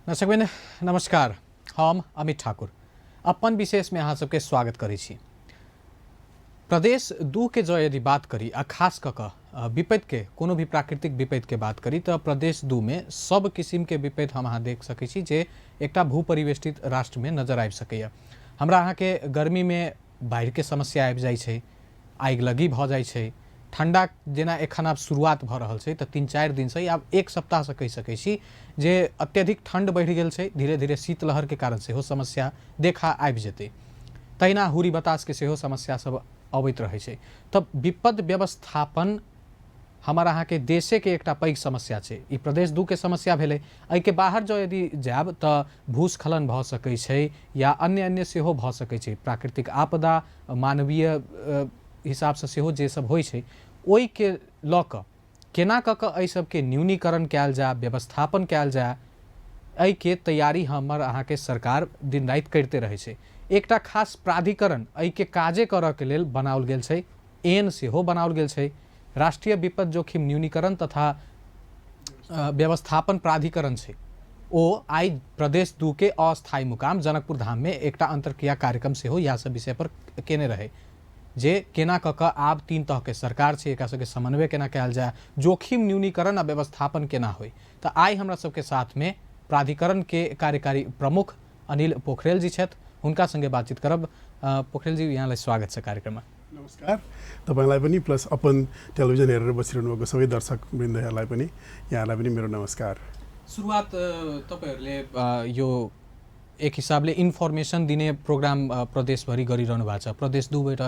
दर्शकबिन नमस्कार, हम अमित ठाकुर अपन विशेष में अहाँ सबके स्वागत करै छी। प्रदेश दू के जो यदि बात करी आ खास कऽ विपत्ति के कोनो भी प्राकृतिक विपत्ति के बात करी तो प्रदेश दू में सब किसिम के विपत्ति हम अहाँ देख सकै छी जे एकटा भूपरिवेष्टित राष्ट्र में नजर आबि सकैया। हमरा अहाँ के गर्मी में बाढ़ि के समस्या आबि जाइ छै, आगिलगी भऽ जाइ छै, ठंडा जेना एखन आब शुरुआत भऽ रहल छै तऽ 3-4 दिन से आब एक सप्ताह से कहि सकै छी जे अत्यधिक ठंड बढ़ि गेल छै। धीरे धीरे शीतलहर के कारण सेहो समस्या देखा आबि जेतै। तहिना हुरी बतास के सेहो समस्या सब अबैत रहै छै। तब विपद व्यवस्थापन हमर अहाँ के देशे के एकटा पैघ समस्या छै। ई प्रदेश दू के समस्या भेलै। एहि के बाहर जो यदि जायब तऽ भूस्खलन भऽ सकै छै या अन्य सेहो भऽ सकै छै। प्राकृतिक आपदा, मानवीय हिसाब से सेहो जे सब होइ छै ओहि के लऽ कऽ केना कऽ कऽ एहि सबके न्यूनीकरण कयल जाय, व्यवस्थापन कयल जाय, एहि के तैयारी हमर अहाँ के सरकार दिन राति करते रहै छै। एकटा खास प्राधिकरण एहि के काजे करऽ के लेल बनाओल गेल छै, एन सेहो बनाओल गेल छै, राष्ट्रीय विपद जोखिम न्यूनीकरण तथा व्यवस्थापन प्राधिकरण छै। ओ आइ प्रदेश दू के अस्थायी मुकाम जनकपुर धाम में एकटा अंतरक्रिया कार्यक्रम सेहो इएह सब विषय पर केने रहे जे केना कऽ कऽ आब 3 तरह के सरकार छै, एकरा सबके समन्वय केना कयल जाय, जोखिम न्यूनीकरण आ व्यवस्थापन केना होय। तऽ आइ हमरा सबके साथ में प्राधिकरण के कार्यकारी प्रमुख अनिल पोखरेल जी छथि, हुनका संगे बातचीत करब। पोखरेल जी, यहाँलाई स्वागत छ कार्यक्रममा। नमस्कार तपाईलाई पनि प्लस अपन टेलिभिजन हेरेर बसिरहनु भएको सबै दर्शक वृन्दहरूलाई पनि यहाँलाई पनि मेरो नमस्कार। सुरुवात तपाईहरुले यो एक हिसाबले इन्फर्मेसन दिने प्रोग्राम प्रदेशभरि गरिरहनु भएको छ। प्रदेश 2 बाट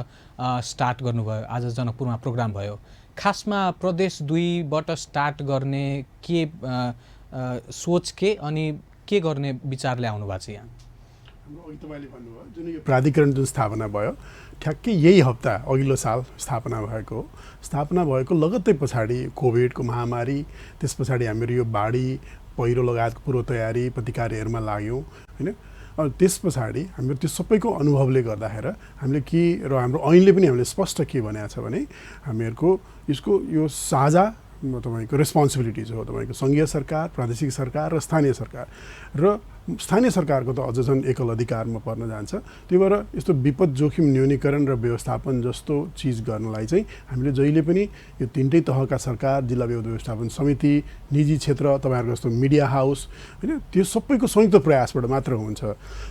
स्टार्ट गर्नुभयो, आज जनकपुरमा प्रोग्राम भयो। खासमा प्रदेश 2 बाट स्टार्ट गर्ने के सोच के अनि के गर्ने विचार ल्याउनु भएको छ यहाँ? हाम्रो अघि तपाईले भन्नुभयो जुन यो प्राधिकरण जुन स्थापना भयो ठ्याक्कै यही हप्ता अघिल्लो साल स्थापना भएको लगत्तै पछाडि कोभिडको महामारी, त्यस पछाडि हामीहरू यो बाढी पहिरो लगायतको पूर्व तयारी प्रतिकार्यहरूमा लाग्यौँ हैन। अनि त्यस पछाडि हामीहरू त्यो सबैको अनुभवले गर्दाखेरि हामीले के र हाम्रो ऐनले पनि हामीले स्पष्ट के भनेको छ भने हामीहरूको यसको यो साझा तपाईको रेस्पोन्सिबिलिटिज हो। तपाईको संघीय सरकार, प्रादेशिक सरकार र स्थानीय सरकार, र स्थानीय सरकारको त अझ झन् एकल अधिकारमा पर्न जान्छ। त्यही भएर यस्तो विपद जोखिम न्यूनीकरण र व्यवस्थापन जस्तो चिज गर्नलाई चाहिँ हामीले जहिले पनि यो 3टै तहका सरकार, जिल्ला विपद व्यवस्थापन समिति, निजी क्षेत्र, तपाईहरुको जस्तो मिडिया हाउस हैन, त्यो सबैको संयुक्त प्रयासबाट मात्र हुन्छ।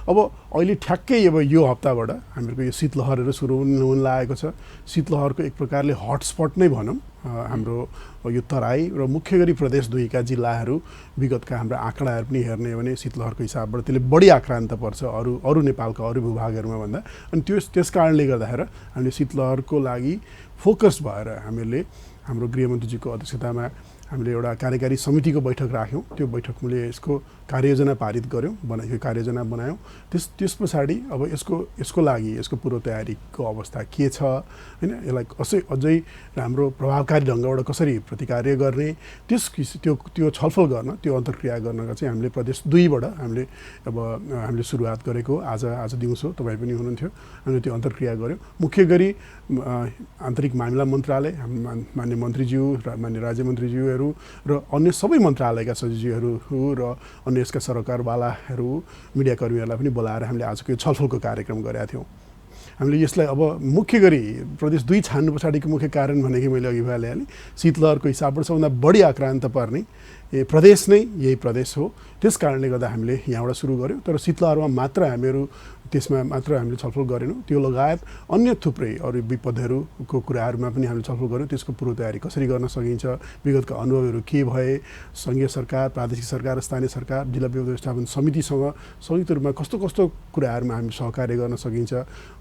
अब अहिले ठ्याक्कै अब यो हप्ताबाट हामीहरूको यो शीतलहरहरू सुरु हुन लागेको छ। शीतलहरको एक प्रकारले हटस्पट नै भनौँ हाम्रो यो तराई र मुख्य गरी प्रदेश 2 का जिल्लाहरू विगतका हाम्रो आँकडाहरू पनि हेर्ने हो भने शीतलहरको हिसाबबाट त्यसले बढी आक्रान्त पर्छ अरू नेपालका अरू भूभागहरूमा भन्दा। अनि त्यस कारणले गर्दाखेरि हामीले शीतलहरको लागि फोकस भएर हामीले हाम्रो गृहमन्त्रीजीको अध्यक्षतामा हामीले एउटा कार्यकारी समितिको बैठक राख्यौँ। त्यो बैठकले यसको कार्ययोजना पारित गर्यौँ, कार्ययोजना बनायौँ। त्यस पछाडि अब यसको लागि यसको पूर्व तयारीको अवस्था के छ हैन, यसलाई अझै राम्रो प्रभावकारी ढङ्गबाट कसरी प्रतिकार्य गर्ने त्यो छलफल गर्न, त्यो अन्तर्क्रिया गर्नका चाहिँ हामीले प्रदेश 2 बाट हामीले सुरुवात गरेको। आज दिउँसो तपाईँ पनि हुनुहुन्थ्यो, हामीले त्यो अन्तर्क्रिया गर्यौँ। मुख्य गरी आन्तरिक मामिला मन्त्रालय, मान्य मन्त्रीज्यू, मान्य राज्य मन्त्रीज्यूहरू र अन्य सबै मन्त्रालयका सचिवहरू र अन्य यसका सरकारवालाहरू, मिडियाकर्मीहरूलाई पनि बोलाएर हामीले आजको यो छलफलको कार्यक्रम गरेका थियौँ। हामीले यसलाई अब मुख्य गरी प्रदेश 2 छान्नु पछाडिको मुख्य कारण भनेको मैले अघि भइहालेँ, शीतलहरको हिसाबबाट सबभन्दा बढी आक्रान्त पर्ने प्रदेश नै यही प्रदेश हो। त्यस कारणले गर्दा हामीले यहाँबाट सुरु गर्यौँ। तर शीतलहरमा मात्र त्यसमा मात्र हामीले छलफल गरेनौँ, त्यो लगायत अन्य थुप्रै अरू विपदहरूको कुराहरूमा पनि हामीले छलफल गऱ्यौँ। त्यसको पूर्व तयारी कसरी गर्न सकिन्छ, विगतका अनुभवहरू के भए, संघीय सरकार, प्रादेशिक सरकार, स्थानीय सरकार, जिल्ला विपद व्यवस्थापन समितिसँग संयुक्त रूपमा कस्तो कुराहरूमा हामी सहकार्य गर्न सकिन्छ,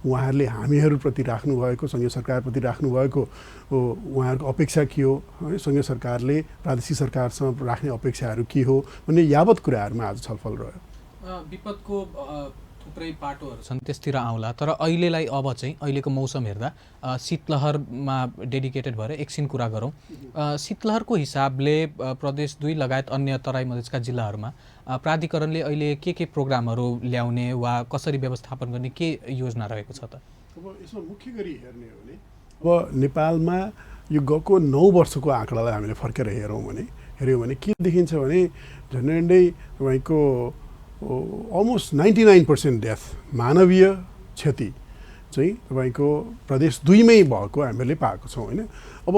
उहाँहरूले हामीहरूप्रति राख्नुभएको, संघीय सरकारप्रति राख्नुभएको उहाँहरूको अपेक्षा के हो, संघीय सरकारले प्रादेशिक सरकारसँग राख्ने अपेक्षाहरू के हो भन्ने यावत कुराहरूमा आज छलफल रह्यो। विपदको थुप्रै पाटोहरू छन्, त्यसतिर आउँला। तर अहिलेलाई अब चाहिँ अहिलेको मौसम हेर्दा शीतलहरमा डेडिकेटेड भएर एकछिन कुरा गरौँ। शीतलहरको हिसाबले प्रदेश 2 लगायत अन्य तराई मधेसका जिल्लाहरूमा प्राधिकरणले अहिले के प्रोग्रामहरू ल्याउने वा कसरी व्यवस्थापन गर्ने के योजना रहेको छ त? अब यसमा मुख्य गरी हेर्ने हो भने अब नेपालमा यो गएको 9 वर्षको आँकडालाई हामीले फर्केर हेरौँ भने हेऱ्यौँ भने के देखिन्छ भने झन्डै तपाईँको अलमोस्ट 99% डेथ मानवीय क्षति चाहिँ तपाईँको प्रदेश 2 मै भएको हामीले पाएको छौँ होइन। अब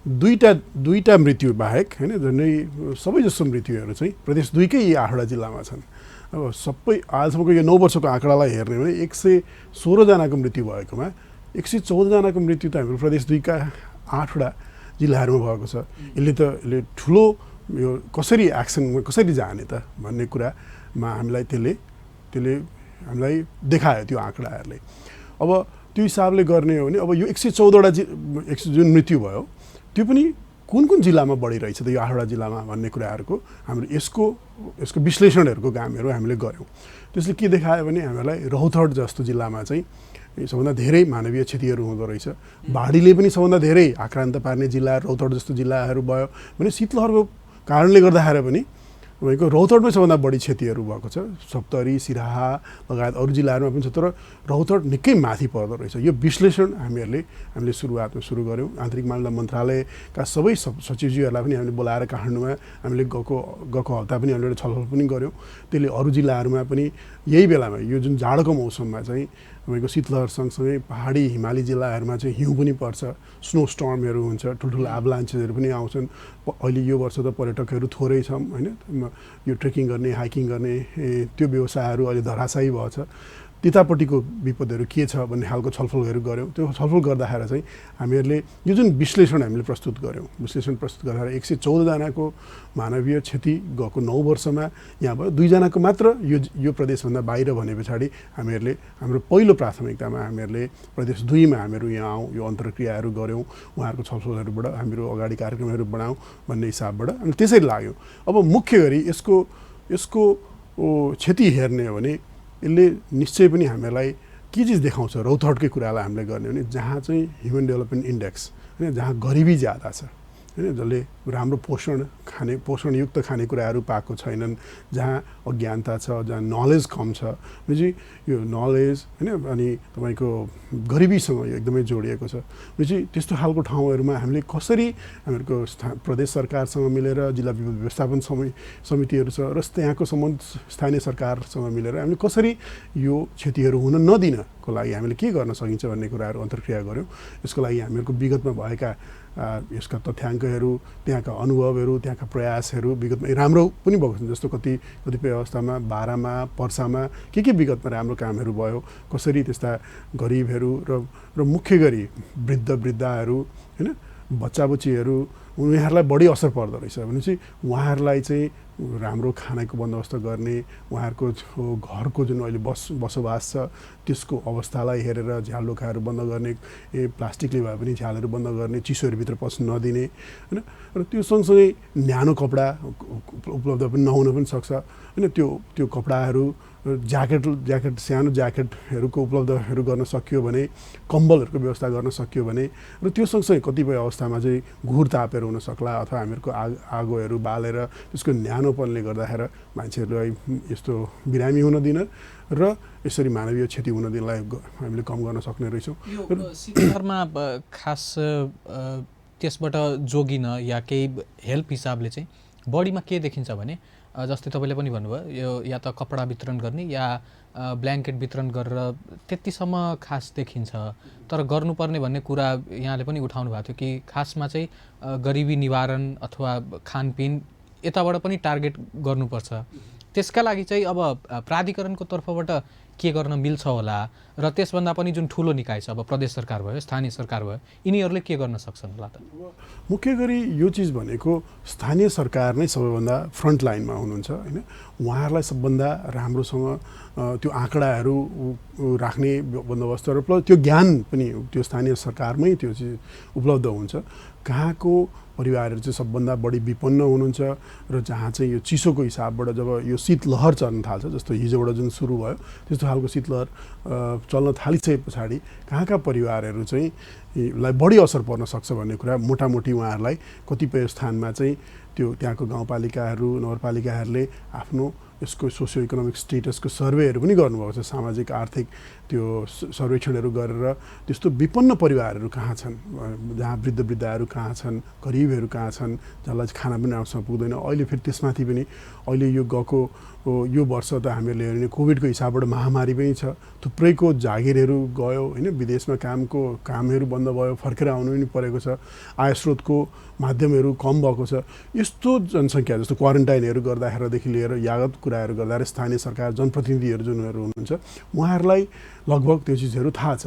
दुईटा मृत्यु बाहेक होइन झन्डै सबैजसो मृत्युहरू चाहिँ प्रदेश 2 कै 8वटा जिल्लामा छन्। अब सबै आजसम्मको यो 9 वर्षको आँकडालाई हेर्ने भने 116 जनाको मृत्यु भएकोमा 114 जनाको मृत्यु त हाम्रो प्रदेश 2 का 8वटा जिल्लाहरूमा भएको छ। यसले ठुलो यो कसरी एक्सनमा कसरी जाने त भन्ने कुरामा हामीलाई त्यसले हामीलाई देखायो त्यो आँकडाहरूले। अब त्यो हिसाबले गर्ने हो भने अब यो 114वटा जुन मृत्यु भयो त्यो पनि कुन जिल्लामा बढिरहेछ त यो 8वटा जिल्लामा भन्ने कुराहरूको हाम्रो यसको विश्लेषणहरूको कामहरू हामीले गऱ्यौँ। त्यसले के देखायो भने हामीलाई रौतहट जस्तो जिल्लामा चाहिँ सबभन्दा धेरै मानवीय क्षतिहरू हुँदो रहेछ। बाढीले पनि सबभन्दा धेरै आक्रान्त पार्ने जिल्ला रौतहट जस्तो जिल्लाहरू भयो भने शीतलहरको कारणले गर्दाखेरि पनि तपाईँको रौतहटमै सबभन्दा बढी क्षतिहरू भएको छ। सप्तरी सिराहा लगायत अरू जिल्लाहरूमा पनि छ, तर रौतहट निकै माथि पर्दो रहेछ। यो विश्लेषण हामीले सुरुवातमा सुरु गऱ्यौँ। आन्तरिक मामिला मन्त्रालयका सबै सचिवज्यूहरूलाई पनि हामीले बोलाएर काठमाडौँमा हामीले गएको हप्ता पनि हामीले छलफल पनि गऱ्यौँ। त्यसले अरू जिल्लाहरूमा पनि यही बेलामा यो जुन जाडोको मौसममा चाहिँ तपाईँको शीतलहर सँगसँगै पहाडी हिमाली जिल्लाहरूमा चाहिँ हिउँ पनि पर्छ, स्नो स्टर्महरू हुन्छ, ठुल्ठुलो एभलान्चेसहरू पनि आउँछन्। अहिले यो वर्ष त पर्यटकहरू थोरै छौँ होइन, यो ट्रेकिङ गर्ने हाइकिङ गर्ने त्यो व्यवसायहरू अहिले धराशायी भएछ। त्यतापट्टिको विपदहरू के छ भन्ने खालको छलफलहरू गऱ्यौँ। त्यो छलफल गर्दाखेरि चाहिँ हामीहरूले यो जुन विश्लेषण हामीले प्रस्तुत गऱ्यौँ, विश्लेषण प्रस्तुत गर्दाखेरि 114 जनाको मानवीय क्षति गएको 9 वर्षमा यहाँ भयो। 2 जनाको मात्र यो प्रदेशभन्दा बाहिर भने पछाडि हामीहरूले हाम्रो पहिलो प्राथमिकतामा हामीहरूले प्रदेश 2 मा हामीहरू यहाँ आउँ, यो अन्तर्क्रियाहरू गऱ्यौँ, उहाँहरूको छलफलहरूबाट हामीहरू अगाडि कार्यक्रमहरू बढाउँ भन्ने हिसाबबाट अनि त्यसरी लाग्यो। अब मुख्य गरी यसको क्षति हेर्ने हो भने यसले निश्चय पनि हामीलाई के चिज देखाउँछ रौतहटकै कुरालाई हामीले गर्ने हो भने जहाँ चाहिँ ह्युमन डेभलपमेन्ट इन्डेक्स होइन, जहाँ गरिबी ज्यादा छ होइन, जसले राम्रो पोषणयुक्त खानेकुराहरू पाएको छैनन्, जहाँ अज्ञानता छ, जहाँ नलेज कम छ भनेपछि यो नलेज होइन अनि तपाईँको गरिबीसँग यो एकदमै जोडिएको छ। भनेपछि त्यस्तो खालको ठाउँहरूमा हामीले कसरी हामीहरूको प्रदेश सरकारसँग मिलेर जिल्ला विपद व्यवस्थापन समितिहरू छ र त्यहाँको सम्बन्ध स्थानीय सरकारसँग मिलेर हामीले कसरी यो क्षतिहरू हुन नदिनको लागि हामीले के गर्न सकिन्छ भन्ने कुराहरू अन्तर्क्रिया गऱ्यौँ। यसको लागि हामीहरूको विगतमा भएका यसका तथ्याङ्कहरू, त्यहाँका अनुभवहरू, त्यहाँका प्रयासहरू विगतमा राम्रो पनि भएको छ। जस्तो कतिपय अवस्थामा बारामा पर्सामा के विगतमा राम्रो कामहरू भयो, कसरी त्यस्ता गरिबहरू र मुख्य गरी वृद्धहरू होइन बच्चाबच्चीहरू उनीहरूलाई बढी असर पर्दो रहेछ भनेपछि उहाँहरूलाई चाहिँ राम्रो खानाको बन्दोबस्त गर्ने, उहाँहरूको घरको जुन अहिले बसोबास छ त्यसको अवस्थालाई हेरेर झ्यालडोकाहरू बन्द गर्ने, प्लास्टिकले भए पनि झ्यालहरू बन्द गर्ने, चिसोहरूभित्र पस्न नदिने होइन। र त्यो सँगसँगै न्यानो कपडा उपलब्ध पनि नहुन पनि सक्छ होइन। त्यो कपडाहरू ज्याकेट सानो ज्याकेटहरूको उपलब्धहरू गर्न सकियो भने, कम्बलहरूको व्यवस्था गर्न सकियो भने र त्यो सँगसँगै कतिपय अवस्थामा चाहिँ घुर तापेर हुन सक्ला अथवा हामीहरूको आगोहरू बालेर त्यसको न्यानोपनले गर्दाखेरि मान्छेहरूलाई यस्तो बिरामी हुन दिन र यसरी मानवीय क्षति हुन दिनलाई हामीले कम गर्न सक्ने रहेछौँ। शीतलहरमा खास त्यसबाट जोगिन या केही हेल्प हिसाबले चाहिँ बढीमा के देखिन्छ भने जस्तै तपाईँले पनि भन्नुभयो यो या त कपडा वितरण गर्ने या ब्ल्याङ्केट वितरण गरेर त्यतिसम्म खास देखिन्छ। तर गर्नुपर्ने भन्ने कुरा यहाँले पनि उठाउनु भएको थियो कि खासमा चाहिँ गरिबी निवारण अथवा खानपिन यताबाट पनि टार्गेट गर्नुपर्छ। त्यसका लागि चाहिँ अब प्राधिकरणको तर्फबाट के गर्न मिल्छ होला र त्यसभन्दा पनि जुन ठुलो निकाय छ अब प्रदेश सरकार भयो, स्थानीय सरकार भयो, यिनीहरूले के गर्न सक्छन् होला त? मुख्य गरी यो चिज भनेको स्थानीय सरकार नै सबैभन्दा फ्रन्ट लाइनमा हुनुहुन्छ होइन। उहाँहरूलाई सबभन्दा राम्रोसँग त्यो आँकडाहरू राख्ने बन्दोबस्त र प्लस त्यो ज्ञान पनि त्यो स्थानीय सरकारमै त्यो चिज उपलब्ध हुन्छ। कहाँको परिवारहरू चाहिँ सबभन्दा बढी विपन्न हुनुहुन्छ र जहाँ चाहिँ यो चिसोको हिसाबबाट जब यो शीतलहर चल्न थाल्छ, जस्तो हिजोबाट जुन सुरु भयो त्यस्तो खालको शीतलहर चल्न थालिसके पछाडि कहाँका परिवारहरू चाहिँ लाई बढी असर पर्न सक्छ भन्ने कुरा मोटामोटी उहाँहरूलाई कतिपय स्थानमा चाहिँ त्यो त्यहाँको गाउँपालिकाहरू नगरपालिकाहरूले आफ्नो यसको सोसियो इकोनोमिक स्टेटसको सर्वेहरू पनि गर्नुभएको छ, सामाजिक आर्थिक त्यो सर्वेक्षणहरू गरेर त्यस्तो विपन्न परिवारहरू कहाँ छन्, जहाँ वृद्धहरू कहाँ छन्, गरिबहरू कहाँ छन्, जसलाई खाना पनि राम्रोसँग पुग्दैन। अहिले फेरि त्यसमाथि पनि अहिले यो गएको यो वर्ष त हामीहरूले हेर्ने कोभिडको हिसाबबाट महामारी पनि छ, थुप्रैको जागिरहरू गयो होइन, विदेशमा कामहरू बन्द भयो, फर्केर आउनु पनि परेको छ, आय स्रोतको माध्यमहरू कम भएको छ। यस्तो जनसङ्ख्या जस्तो क्वारेन्टाइनहरू गर्दाखेरिदेखि लिएर यावत कुराहरू गर्दा स्थानीय सरकार जनप्रतिनिधिहरू जुनहरू हुनुहुन्छ उहाँहरूलाई लगभग त्यो चिजहरू थाहा छ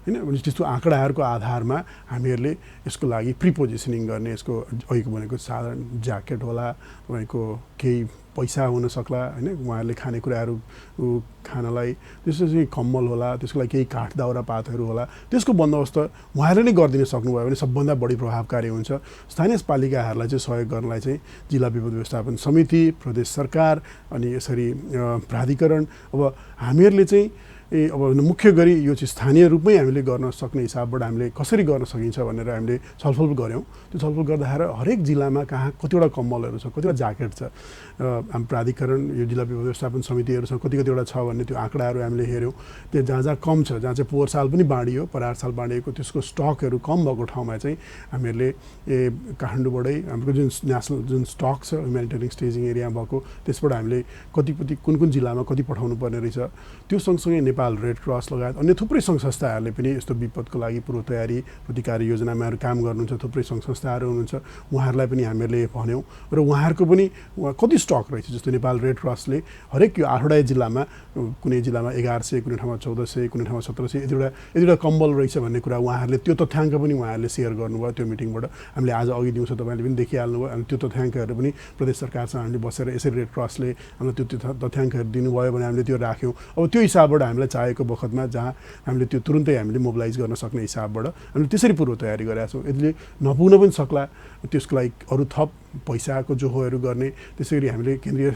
होइन। त्यस्तो आँकडाहरूको आधारमा हामीहरूले यसको लागि प्रिपोजिसनिङ गर्ने, यसको अहिलेको भनेको साधारण ज्याकेट होला, तपाईँको केही पैसा हुन सक्ला होइन, उहाँहरूले खानेकुराहरू खानलाई, त्यसपछि कम्मल होला, त्यसको लागि केही काठ दाउरा पातहरू होला, त्यसको बन्दोबस्त उहाँहरूले नै गरिदिन सक्नुभयो भने सबभन्दा बढी प्रभावकारी हुन्छ। स्थानीय पालिकाहरूलाई चाहिँ सहयोग गर्नलाई चाहिँ जिल्ला विपद व्यवस्थापन समिति, प्रदेश सरकार अनि यसरी प्राधिकरण, अब हामीहरूले चाहिँ अब मुख्य गरी यो चाहिँ स्थानीय रूपमै हामीले गर्न सक्ने हिसाबबाट हामीले कसरी गर्न सकिन्छ भनेर हामीले छलफल गऱ्यौँ। त्यो छलफल गर्दाखेरि हरेक जिल्लामा कहाँ कतिवटा कम्मलहरू छ, कतिवटा ज्याकेट छ, हाम्रो प्राधिकरण यो जिल्ला विपद व्यवस्थापन समितिहरूसँग कतिवटा छ भन्ने त्यो आँकडाहरू हामीले हेऱ्यौँ। त्यो जहाँ जहाँ कम छ, जहाँ चाहिँ पोहोर साल पनि बाँडियो, पर साल बाँडिएको त्यसको स्टकहरू कम भएको ठाउँमा चाहिँ हामीहरूले काठमाडौँबाटै हाम्रो जुन नेसनल जुन स्टक छ ह्युमेनिटेरियन स्टेजिङ एरिया भएको, त्यसबाट हामीले कुन कुन जिल्लामा कति पठाउनु पर्ने रहेछ, त्यो सँगसँगै नेपाल रेड क्रस लगायत अन्य थुप्रै सङ्घ संस्थाहरूले पनि यस्तो विपदको लागि पूर्व तयारी प्रतिकारी योजनामा काम गर्नुहुन्छ, थुप्रै सङ्घ संस्थाहरू हुनुहुन्छ, उहाँहरूलाई पनि हामीहरूले भन्यौँ र उहाँहरूको पनि कति स्टक रहेछ। जस्तो नेपाल रेड क्रसले हरेक यो 8वटा जिल्लामा, कुनै जिल्लामा 1100, कुनै ठाउँमा 1400, कुनै ठाउँमा 1700 यतिवटा कम्बल रहेछ भन्ने कुरा उहाँहरूले त्यो तथ्याङ्क पनि उहाँहरूले सेयर गर्नुभयो त्यो मिटिङबाट। हामीले आज अघि दिउँसो तपाईँले पनि देखिहाल्नुभयो, अनि त्यो तथ्याङ्कहरू पनि प्रदेश सरकारसँग हामीले बसेर यसरी रेड क्रसले हामीलाई त्यो तथ्याङ्कहरू दिनुभयो भने हामीले त्यो राख्यौँ। अब त्यो हिसाबबाट हामीलाई चाहेको बखतमा जहाँ हामीले त्यो तुरुन्तै हामीले मोबिलाइज गर्न सक्ने हिसाबबाट हामीले त्यसरी पूर्व तयारी गरेका छौँ। यसले नपुग्न पनि सक्ला, त्यसको लागि अरू थप पैसाको जोहोहरू गर्ने, त्यसै गरी हामीले केन्द्रीय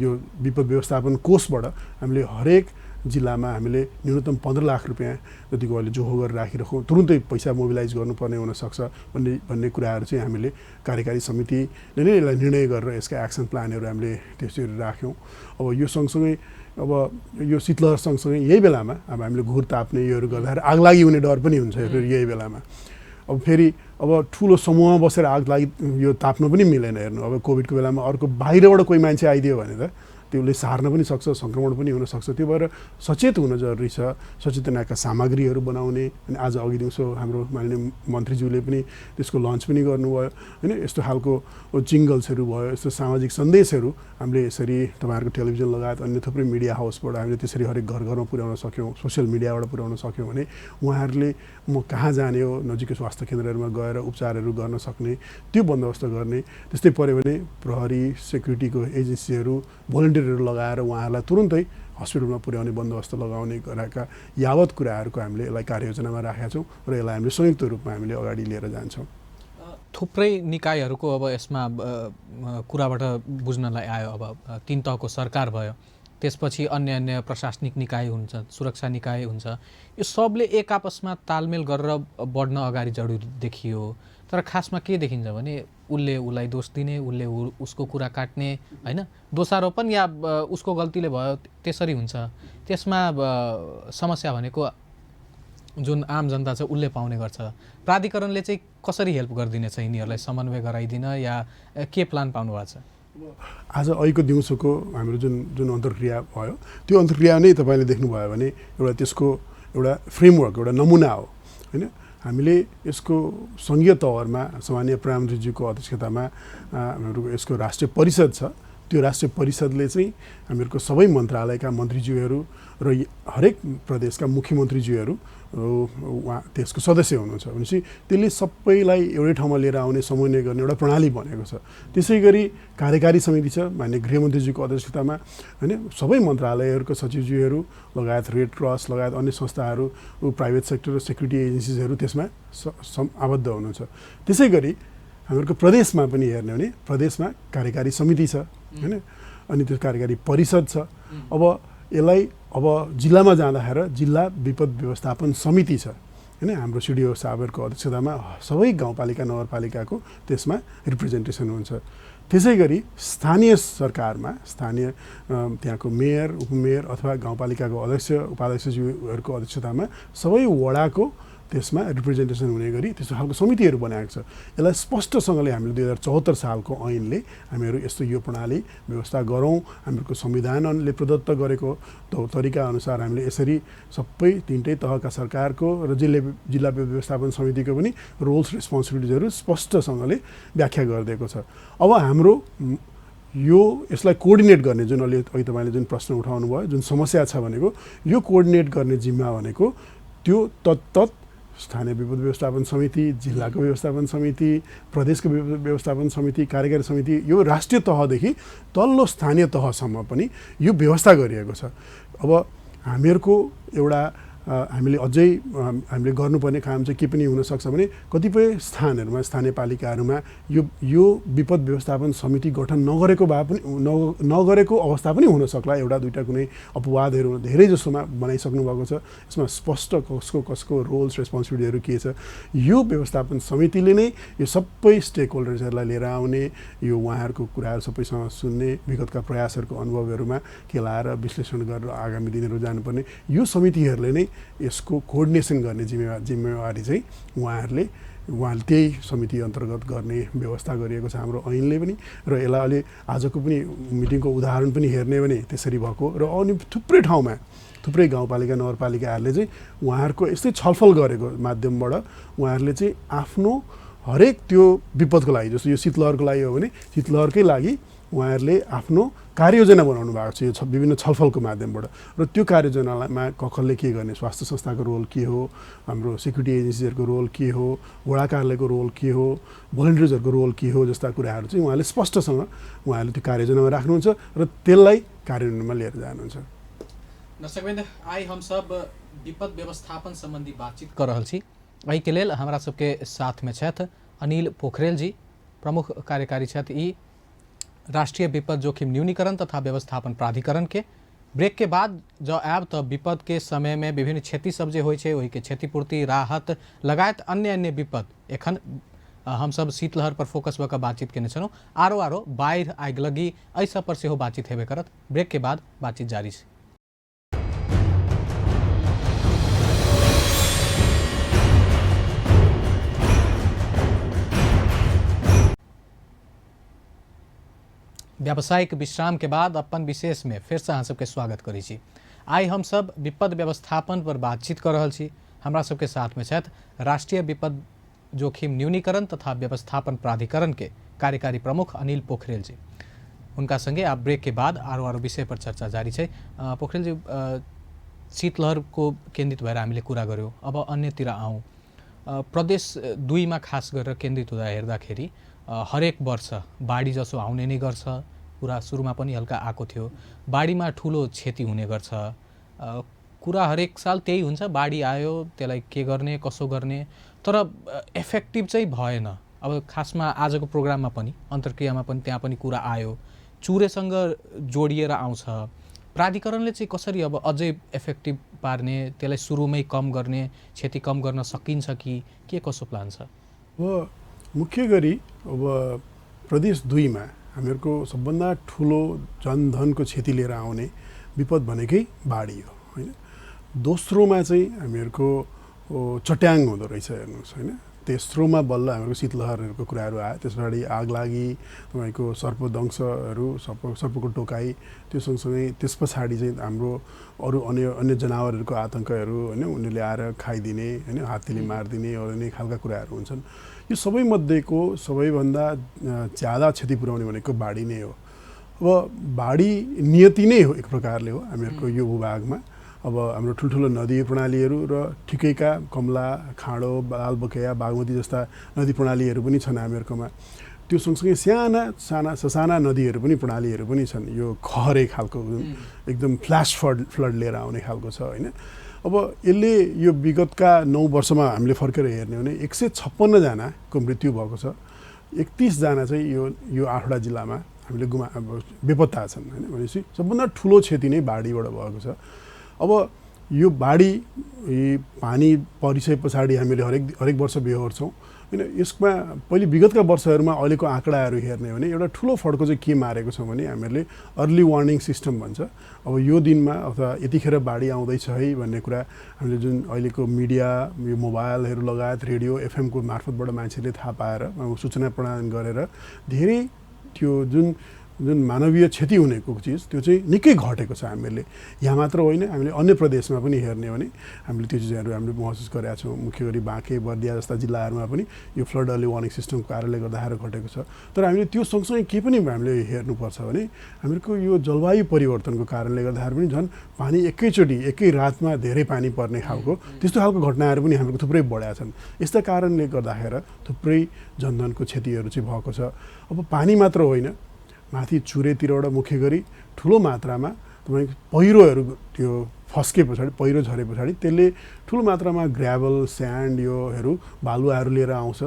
यो विपद व्यवस्थापन कोषबाट हामीले हरेक जिल्लामा हामीले न्यूनतम 15 लाख रुपियाँ जतिको अहिले जोहो गरेर राखिराखौँ, तुरुन्तै पैसा मोबिलाइज गर्नुपर्ने हुनसक्छ भन्ने कुराहरू चाहिँ हामीले कार्यकारी समितिले नै यसलाई निर्णय गरेर यसका एक्सन प्लानहरू हामीले त्यसरी राख्यौँ। अब यो सँगसँगै अब यो शीतलहर सँगसँगै यही बेलामा अब हामीले घुर ताप्ने योहरू गर्दाखेरि आगलागी हुने डर पनि हुन्छ फेरि यही बेलामा। अब फेरि अब ठुलो समूहमा बसेर आगलागी यो ताप्नु पनि मिलेन। हेर्नु अब कोभिडको बेलामा अर्को बाहिरबाट कोही मान्छे आइदियो भने त त्यसले सार्न पनि सक्छ, सङ्क्रमण पनि हुनसक्छ। त्यो भएर सचेत हुन जरुरी छ, सचेतनाका सामग्रीहरू बनाउने। अनि आज अघि दिउँसो हाम्रो माननीय मन्त्रीज्यूले पनि त्यसको लन्च पनि गर्नुभयो होइन। यस्तो खालको जिङ्गल्सहरू भयो, यस्तो सामाजिक सन्देशहरू हामीले यसरी तपाईँहरूको टेलिभिजन लगायत अन्य थुप्रै मिडिया हाउसबाट हामीले त्यसरी हरेक घर घरमा पुर्याउन सक्यौँ, सोसियल मिडियाबाट पुर्याउन सक्यौँ भने उहाँहरूले म कहाँ जाने हो, नजिकै स्वास्थ्य केन्द्रहरूमा गएर उपचारहरू गर्न सक्ने त्यो बन्दोबस्त गर्ने। त्यस्तै पऱ्यो भने प्रहरी, सेक्युरिटीको एजेन्सीहरू, भोलिन्टियरहरू लगाएर उहाँहरूलाई तुरुन्तै हस्पिटलमा पुर्याउने बन्दोबस्त लगाउने गरेका यावत कुराहरूको हामीले यसलाई कार्ययोजनामा राखेका छौँ र यसलाई हामीले संयुक्त रूपमा हामीले अगाडि लिएर जान्छौँ। थुप्रै निकायहरूको अब यसमा कुराबाट बुझ्नलाई आयो। अब 3 तहको सरकार भयो, त्यसपछि अन्य प्रशासनिक निकाय हुन्छ, सुरक्षा निकाय हुन्छ। यो सबले एक आपसमा तालमेल गरेर बढ्न अगाडि जरुरी देखियो। तर खासमा के देखिन्छ भने उसले उसलाई दोष दिने, उसले उसको कुरा काट्ने होइन, दोषारोपण या उसको गल्तीले भयो त्यसरी हुन्छ। त्यसमा समस्या भनेको जुन आम जनता छ उसले पाउने गर्छ। प्राधिकरणले चाहिँ कसरी हेल्प गरिदिनेछ यिनीहरूलाई समन्वय गराइदिन या के प्लान पाउनु भएको छ? आज अहिलेको दिउँसोको हाम्रो जुन अन्तर्क्रिया भयो त्यो अन्तर्क्रिया नै तपाईँले देख्नुभयो भने एउटा त्यसको एउटा फ्रेमवर्क, एउटा नमुना हो होइन। हामीले यसको सङ्घीय तवरमा सामान्य प्रधानमन्त्रीज्यूको अध्यक्षतामा हाम्रो यसको राष्ट्रिय परिषद छ। त्यो राष्ट्रिय परिषदले चाहिँ हामीहरूको सबै मन्त्रालयका मन्त्रीज्यूहरू र हरेक प्रदेशका मुख्यमन्त्रीज्यूहरू उहाँ त्यसको सदस्य हुनुहुन्छ भनेपछि त्यसले सबैलाई एउटै ठाउँमा लिएर आउने, समन्वय गर्ने एउटा प्रणाली बनेको छ। त्यसै गरी कार्यकारी समिति छ माननीय गृहमन्त्रीज्यूको अध्यक्षतामा होइन। सबै मन्त्रालयहरूको सचिवज्यूहरू लगायत रेड क्रस लगायत अन्य संस्थाहरू, प्राइभेट सेक्टर र सेक्युरिटी एजेन्सिजहरू त्यसमा आबद्ध हुनुहुन्छ। त्यसै गरी हामीहरूको प्रदेशमा पनि हेर्ने भने प्रदेशमा कार्यकारी समिति छ होइन, अनि त्यो कार्यकारी परिषद छ। अब यसलाई अब जिल्लामा जाँदाखेरि जिल्ला विपद व्यवस्थापन समिति छ होइन। हाम्रो सिडिओ साहबहरूको अध्यक्षतामा सबै गाउँपालिका नगरपालिकाको त्यसमा रिप्रेजेन्टेसन हुन्छ। त्यसै गरी स्थानीय सरकारमा स्थानीय त्यहाँको मेयर उपमेयर अथवा गाउँपालिकाको अध्यक्ष उपाध्यक्षज्यूहरूको अध्यक्षतामा सबै वडाको त्यसमा रिप्रेजेन्टेसन हुने गरी त्यस्तो खालको समितिहरू बनाएको छ। यसलाई स्पष्टसँगले हामीले 2074 सालको ऐनले हामीहरू यस्तो यो प्रणाली व्यवस्था गरौँ, हामीहरूको संविधानले प्रदत्त गरेको तरिका अनुसार हामीले यसरी सबै तिनटै तहका सरकारको र जिल्ला व्यवस्थापन समितिको पनि रोल्स रेस्पोन्सिबिलिटिजहरू स्पष्टसँगले व्याख्या गरिदिएको छ। अब हाम्रो यसलाई कोअर्डिनेट गर्ने जुन अघि तपाईँले जुन प्रश्न उठाउनु भयो, जुन समस्या छ भनेको यो कोअर्डिनेट गर्ने जिम्मा भनेको त्यो तत्तत स्थानीय विपद व्यवस्थापन समिति, जिल्लाको व्यवस्थापन समिति, प्रदेशको व्यवस्थापन समिति, कार्यकारी समिति, यो राष्ट्रिय तहदेखि तल्लो स्थानीय तहसम्म पनि यो व्यवस्था गरिएको छ। अब हामीहरूको एउटा हामीले अझै हामीले गर्नुपर्ने काम चाहिँ के पनि हुनसक्छ भने कतिपय स्थानहरूमा स्थानीय पालिकाहरूमा यो विपद व्यवस्थापन समिति गठन नगरेको भए पनि नगरेको अवस्था पनि हुनसक्ला। एउटा दुईवटा कुनै अपवादहरू धेरै जसोमा बनाइसक्नु भएको छ। यसमा स्पष्ट कसको रोल्स रेस्पोन्सिबिलिटीहरू के छ, यो व्यवस्थापन समितिले नै यो सबै स्टेक होल्डर्सहरूलाई लिएर आउने, यो उहाँहरूको कुराहरू सबैसँग सुन्ने, विगतका प्रयासहरूको अनुभवहरूमा केलाएर विश्लेषण गरेर आगामी दिनहरू जानुपर्ने, यो समितिहरूले नै यसको कोअर्डिनेसन गर्ने जिम्मेवारी चाहिँ उहाँले त्यही समिति अन्तर्गत गर्ने व्यवस्था गरिएको छ हाम्रो ऐनले पनि। र यसलाई अहिले आजको पनि मिटिङको उदाहरण पनि हेर्ने भने त्यसरी भएको र अनि थुप्रै ठाउँमा थुप्रै गाउँपालिका नगरपालिकाहरूले चाहिँ उहाँहरूको यस्तै छलफल गरेको माध्यमबाट उहाँहरूले चाहिँ आफ्नो हरेक त्यो विपदको लागि, जस्तो यो शीतलहरको लागि हो भने शीतलहरकै लागि उहाँहरूले आफ्नो कार्ययोजना बनाउनु भएको छ यो विभिन्न छलफलको माध्यमबाट। र त्यो कार्ययोजनामा कसले के गर्ने, स्वास्थ्य संस्थाको रोल के हो, हाम्रो सेक्युरिटी एजेन्सीहरूको रोल के हो, वडा कार्यालयको रोल के हो, भोलिन्टियर्सहरूको रोल के हो जस्ता कुराहरू चाहिँ उहाँले स्पष्टसँग उहाँले त्यो कार्ययोजनामा राख्नुहुन्छ र त्यसलाई कार्यान्वयनमा लिएर जानुहुन्छ। दर्शकवृन्द, आइ हम सब विपद व्यवस्थापन संबंधी बातचीत कर रहल छी। एहि के लेल हमरा सबके साथ में छथि अनिल पोखरेल जी, प्रमुख कार्यकारी छथि ई राष्ट्रीय विपद जोखिम न्यूनीकरण तथा व्यवस्थापन प्राधिकरण के। ब्रेक के बाद जो आब तो विपद के समय में विभिन्न क्षति सब जे होइ छै ओहि के क्षतिपूर्ति, राहत लगायत अन्य विपद एखन हम सब शीतलहर पर फोकस भऽ कऽ बातचीत केने छलहुँ। आरो बाढ़ि, आगिलगी एहि सब पर सेहो बातचीत हेबे करत। ब्रेक के बाद बातचीत जारी छै। व्यावसायिक विश्राम के बाद अपन विशेष में फिर से अहाँ सबके स्वागत करै छी। आइ हम सब विपद व्यवस्थापन पर बातचीत कर रहल छी। हमरा सबके साथ में छथि राष्ट्रीय विपद जोखिम न्यूनीकरण तथा व्यवस्थापन प्राधिकरण के कार्यकारी प्रमुख अनिल पोखरेल जी। उनका संगे आप ब्रेक के बाद आरो विषय पर चर्चा जारी है। पोखरेल जी, शीतलहर को केन्द्रित भएर हामीले कुरा गर्यौं। अब अन्यतिर आउँ। प्रदेश 2 मा खास गरेर केन्द्रित हुँदा हेर्दाखेरि हरेक वर्ष बाढी जसो आउने नै गर्छ। कुरा सुरुमा पनि हल्का आएको थियो। बाढीमा ठुलो क्षति हुने गर्छ। कुरा हरेक साल त्यही हुन्छ, बाढी आयो त्यसलाई के गर्ने कसो गर्ने, तर इफेक्टिभ चाहिँ भएन। अब खासमा आजको प्रोग्राममा पनि अन्तर्क्रियामा पनि त्यहाँ पनि कुरा आयो, चुरेसँग जोडिएर आउँछ। प्राधिकरणले चाहिँ कसरी अब अझै इफेक्टिभ पार्ने, त्यसलाई सुरुमै कम गर्ने, क्षति कम गर्न सकिन्छ कि के कसो प्लान छ? अब मुख्य गरी अब प्रदेश 2 मा हामीहरूको सबभन्दा ठुलो जनधनको क्षति लिएर आउने विपद भनेकै बाढी हो, हैन। दोस्रोमा चाहिँ हामीहरूको चट्याङ हुँदो रहेछ हेर्नुहोस्, हैन। तेस्रोमा बल्ल हामीहरूको शीतलहरहरूको कुराहरू आयो। त्यसपछि आगलागी, तपाईँको सर्पदंशहरू, सर्पको टोकाइ, त्यो सँगसँगै त्यस पछाडि चाहिँ हाम्रो अरू अन्य जनावरहरूको आतङ्कहरू, हैन, उनीहरूले आएर खाइदिने, हैन, हात्तीले मारिदिने अरू खालका कुराहरू हुन्छन्। यो सबैमध्येको सबैभन्दा ज्यादा क्षति पुर्याउने भनेको बाढी नै हो। अब बाढी नियति नै हो एक प्रकारले हो हामीहरूको यो भूभागमा। अब हाम्रो ठुल्ठुलो नदी प्रणालीहरू र ठिकैका कमला, खाँडो, लालबकेया, बागमती जस्ता नदी प्रणालीहरू पनि छन् हामीहरूकोमा। त्यो सँगसँगै ससाना नदीहरू पनि प्रणालीहरू पनि छन्। यो खहरे खालको एकदम फ्ल्यास फ्लड लिएर आउने खालको छ, हैन। अब यसले यो विगतका 9 वर्षमा हामीले फर्केर हेर्ने हो भने 156 जनाको मृत्यु भएको छ। 31 जना चाहिँ यो 8वटा जिल्लामा हामीले बेपत्ता छन्, हैन। भनेपछि सबभन्दा ठुलो क्षति नै बाढीबाट भएको छ। अब यो बाढी पानी परिसके पछाडि हामीले हरेक वर्ष बेहोर्छौँ होइन यसमा पहिले विगतका वर्षहरूमा अहिलेको आँकडाहरू हेर्ने भने एउटा ठुलो फड्को चाहिँ के मारेको छ भने हामीहरूले अर्ली वार्निङ सिस्टम भन्छ। अब यो दिनमा अथवा यतिखेर बाढी आउँदैछ है भन्ने कुरा हामीले जुन अहिलेको मिडिया यो मोबाइलहरू लगायत रेडियो एफएमको मार्फतबाट मान्छेले थाहा पाएर सूचना प्रदान गरेर धेरै त्यो जुन मानवीय क्षति हुनेको चिज त्यो चाहिँ निकै घटेको छ। हामीहरूले यहाँ मात्र होइन, हामीले अन्य प्रदेशमा पनि हेर्ने भने हामीले त्यो चिजहरू हामीले महसुस गरेका छौँ। मुख्य गरी बाँके बर्दिया जस्ता जिल्लाहरूमा पनि यो फ्लड अर्ली वार्निङ सिस्टमको कारणले गर्दाखेरि घटेको छ। तर हामीले त्यो सँगसँगै के पनि हामीले हेर्नुपर्छ भने हामीहरूको यो जलवायु परिवर्तनको कारणले गर्दाखेरि पनि झन् पानी एकैचोटि एकै रातमा धेरै पानी पर्ने खालको त्यस्तो खालको घटनाहरू पनि हाम्रो थुप्रै बढेका छन्। यस्ता कारणले गर्दाखेरि थुप्रै जनधनको क्षतिहरू चाहिँ भएको छ। अब पानी मात्र होइन, माथि चुरेतिरबाट मुख्य गरी ठुलो मात्रामा तपाईँ पहिरोहरू त्यो फस्के पछाडि पहिरो झरे पछाडि त्यसले ठुलो मात्रामा ग्राभल स्यान्ड योहरू बालुवाहरू लिएर आउँछ।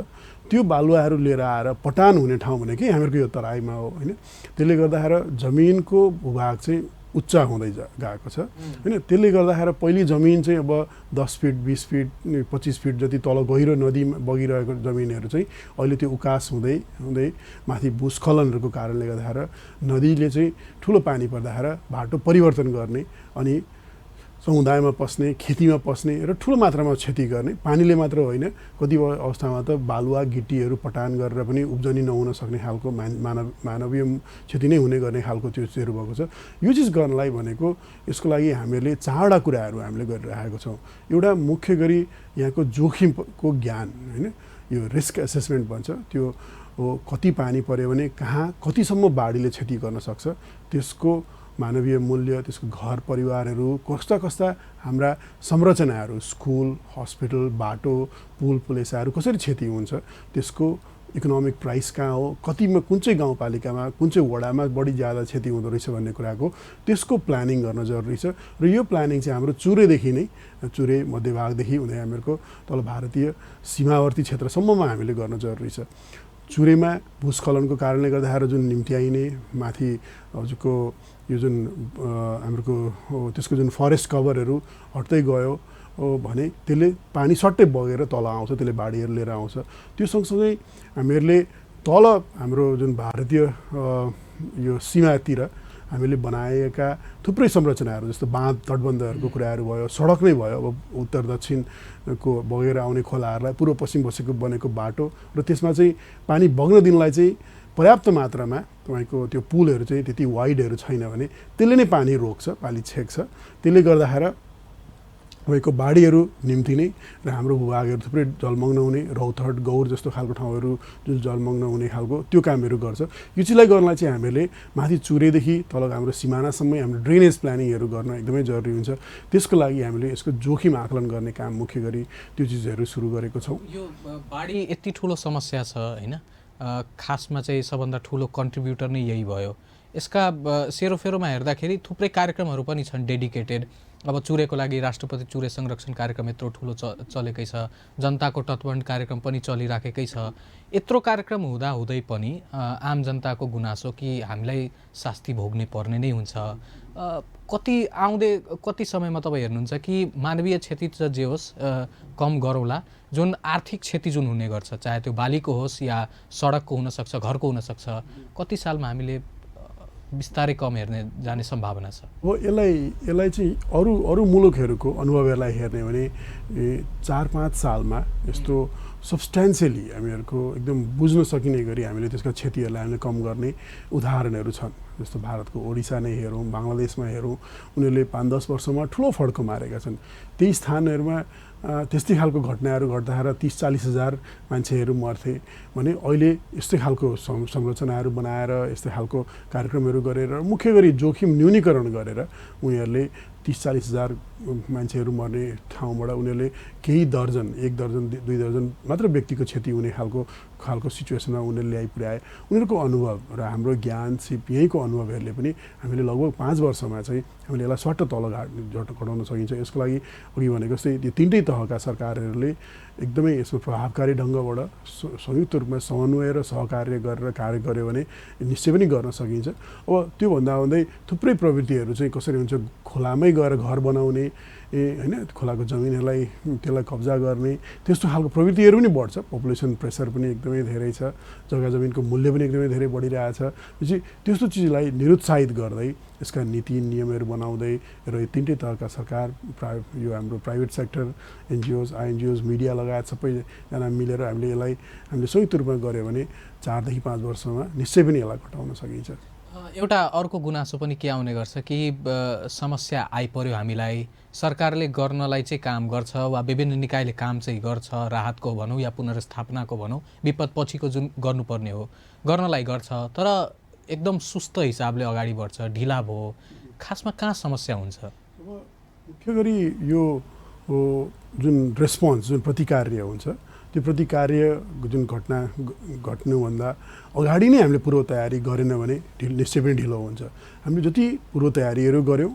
त्यो बालुवाहरू लिएर आएर पटान हुने ठाउँ भनेकै हामीहरूको यो तराईमा हो होइन। त्यसले गर्दाखेरि जमिनको भूभाग चाहिँ उच्च हुँदै गएको छ होइन। त्यसले गर्दाखेरि पहिले जमिन चाहिँ अब 10 फिट 20 फिट 25 फिट जति तल गहिरो नदीमा बगिरहेको जमिनहरू चाहिँ अहिले त्यो उकास हुँदै हुँदै माथि भूस्खलनहरूको कारणले गर्दाखेरि नदीले चाहिँ ठुलो पानी पर्दाखेरि बाटो परिवर्तन गर्ने अनि समुदायमा पस्ने खेतीमा पस्ने र ठुलो मात्रामा क्षति गर्ने। पानीले मात्र होइन, कतिपय अवस्थामा त बालुवा गिट्टीहरू पटान गरेर पनि उब्जनी नहुन सक्ने खालको मानवीय क्षति नै हुने गर्ने खालको त्यो चिजहरू भएको छ। यो चिज गर्नलाई भनेको यसको लागि हामीहरूले चारवटा कुराहरू हामीले गरिरहेको छौँ। एउटा मुख्य गरी यहाँको जोखिमको ज्ञान होइन, यो रिस्क एसेसमेन्ट भन्छ। त्यो कति पानी पर्यो भने कहाँ कतिसम्म बाढीले क्षति गर्न सक्छ, त्यसको मानवीय मूल्य, त्यसको घर परिवारहरू कस्ता कस्ता हाम्रा संरचनाहरू स्कुल हस्पिटल बाटो पुल पुलेसाहरू कसरी क्षति हुन्छ, त्यसको इकोनोमिक प्राइस कहाँ हो, कतिमा कुन चाहिँ गाउँपालिकामा कुन चाहिँ वडामा बढी ज्यादा क्षति हुँदो रहेछ भन्ने कुराको त्यसको प्लानिङ गर्न जरुरी छ। र यो प्लानिङ चाहिँ हाम्रो चुरेदेखि नै चुरे मध्यभागदेखि हुँदै हामीहरूको तल भारतीय सीमावर्ती क्षेत्रसम्ममा हामीले गर्न जरुरी छ। चुरेमा भूस्खलनको कारणले गर्दाखेरि जुन निम्त्याइने माथि हजुरको यो जुन हाम्रो त्यसको जुन फरेस्ट कभरहरू हट्दै गयो भने त्यसले पानी सट्टै बगेर तल आउँछ, त्यसले बाढीहरू लिएर आउँछ। त्यो सँगसँगै हामीहरूले तल हाम्रो जुन भारतीय यो सीमातिर हामीले बनाएका थुप्रै संरचनाहरू जस्तो बाँध तटबन्धहरूको कुराहरू भयो, सडक नै भयो, अब उत्तर दक्षिणको बगेर आउने खोलाहरूलाई पूर्व पश्चिम बसेको बनेको बाटो र त्यसमा चाहिँ पानी बग्न दिनलाई चाहिँ पर्याप्त मात्रामा तपाईँको त्यो पुलहरू चाहिँ त्यति वाइडहरू छैन भने त्यसले नै पानी रोक्छ, पानी छेक्छ। त्यसले गर्दाखेरि तपाईँको बाढीहरू निम्ति नै र हाम्रो भूभागहरू थुप्रै जलमग्न हुने, रौतहट गौर जस्तो खालको ठाउँहरू जुन जलमग्न हुने खालको त्यो कामहरू गर्छ। यो चिजलाई गर्नलाई चाहिँ हामीले माथि चुरेदेखि तल हाम्रो सिमानासम्मै हाम्रो ड्रेनेज प्लानिङहरू गर्न एकदमै जरुरी हुन्छ। त्यसको लागि हामीले यसको जोखिम आकलन गर्ने काम मुख्य गरी त्यो चिजहरू सुरु गरेको छौँ। यो बाढी यति ठुलो समस्या छ होइन, खासमा चाहिँ सबभन्दा ठुलो कन्ट्रिब्युटर नै यही भयो। यसका सेरोफेरोमा हेर्दाखेरि थुप्रै कार्यक्रमहरू पनि छन् डेडिकेटेड। अब चुरेको लागि राष्ट्रपति चुरे संरक्षण कार्यक्रम यत्रो ठुलो चलेकै छ, जनताको तटबन्ध कार्यक्रम पनि चलिराखेकै छ। यत्रो कार्यक्रम हुँदाहुँदै पनि आम जनताको गुनासो कि हामीलाई शास्ति भोग्ने पर्ने नै हुन्छ। कति समयमा तपाईँ हेर्नुहुन्छ कि मानवीय क्षति त जे होस् कम गरौँला, जुन आर्थिक क्षति जुन हुने गर्छ, चाहे त्यो बालीको होस् या सडकको हुनसक्छ, घरको हुनसक्छ, कति सालमा हामीले बिस्तारै कम हेर्ने जाने सम्भावना छ? अब यसलाई चाहिँ अरू मुलुकहरूको अनुभवहरूलाई हेर्ने भने 4-5 सालमा यस्तो सब्सटेन्सियली हामीहरूको एकदम बुझ्न सकिने गरी हामीले त्यसका क्षतिहरूलाई हामीले कम गर्ने उदाहरणहरू छन्। जस्तो भारतको ओडिसा नै हेरौँ, बङ्गलादेशमा हेरौँ, उनीहरूले 5-10 वर्षमा ठुलो फड्को मारेका छन्। त्यही स्थानहरूमा त्यस्तै खालको घटनाहरू घट्दाखेरि 30-40 हजार मान्छेहरू मर्थे भने अहिले यस्तै खालको संरचनाहरू बनाएर यस्तै खालको कार्यक्रमहरू गरेर मुख्य गरी जोखिम न्यूनीकरण गरेर उनीहरूले 30-40 हजार मान्छेहरू मर्ने ठाउँबाट उनीहरूले केही दर्जन 1 दर्जन 2 दर्जन मात्र व्यक्तिको क्षति हुने खालको खालको सिचुएसनमा उनीहरूले ल्याइ पुर्याए। उनीहरूको अनुभव र हाम्रो ज्ञान सिप यहीँको अनुभवहरूले पनि हामीले लगभग 5 वर्षमा चाहिँ हामीले यसलाई स्वाट्ट तल घटाउन सकिन्छ। यसको लागि अघि भनेको जस्तै यो तिनटै तहका सरकारहरूले एकदमै यसको प्रभावकारी ढङ्गबाट संयुक्त रूपमा समन्वय र सहकार्य गरेर कार्य गर्यो भने निश्चय पनि गर्न सकिन्छ। अब त्यो भन्दा भन्दै थुप्रै प्रवृत्तिहरू चाहिँ कसरी हुन्छ, खोलामै गएर घर बनाउने होइन, खोलाको जमिनहरूलाई त्यसलाई कब्जा गर्ने, त्यस्तो खालको प्रवृत्तिहरू पनि बढ्छ। पपुलेसन प्रेसर पनि एकदमै धेरै छ, जग्गा जमिनको मूल्य पनि एकदमै धेरै बढिरहेछ। त्यस्तो चिजलाई निरुत्साहित गर्दै यसका नीति नियमहरू बनाउँदै र यो तिनटै तहका सरकार, यो हाम्रो प्राइभेट सेक्टर, एनजिओज, आइएनजिओज, मिडिया लगायत सबैजना मिलेर हामीले संयुक्त रूपमा गऱ्यो भने 4 देखि 5 वर्षमा निश्चय पनि यसलाई घटाउन सकिन्छ। एउटा अर्को गुनासो पनि के आउने गर्छ कि समस्या आइपर्यो हामीलाई, सरकारले गर्नलाई चाहिँ काम गर्छ वा विभिन्न निकायले काम चाहिँ गर्छ, राहतको भनौँ या पुनर्स्थापनाको भनौँ, विपद पछिको जुन गर्नुपर्ने हो गर्नलाई गर्छ, तर एकदम सुस्त हिसाबले अगाडि बढ्छ, ढिला भयो। खासमा कहाँ समस्या हुन्छ? अब मुख्य गरी यो जुन रेस्पोन्स, जुन प्रतिकार्य हुन्छ, त्यो प्रतिकार्य जुन घटना घट्नुभन्दा अगाडि नै हामीले पूर्व तयारी गरेन भने निश्चय पनि ढिलो हुन्छ। हामीले जति पूर्व तयारीहरू गऱ्यौँ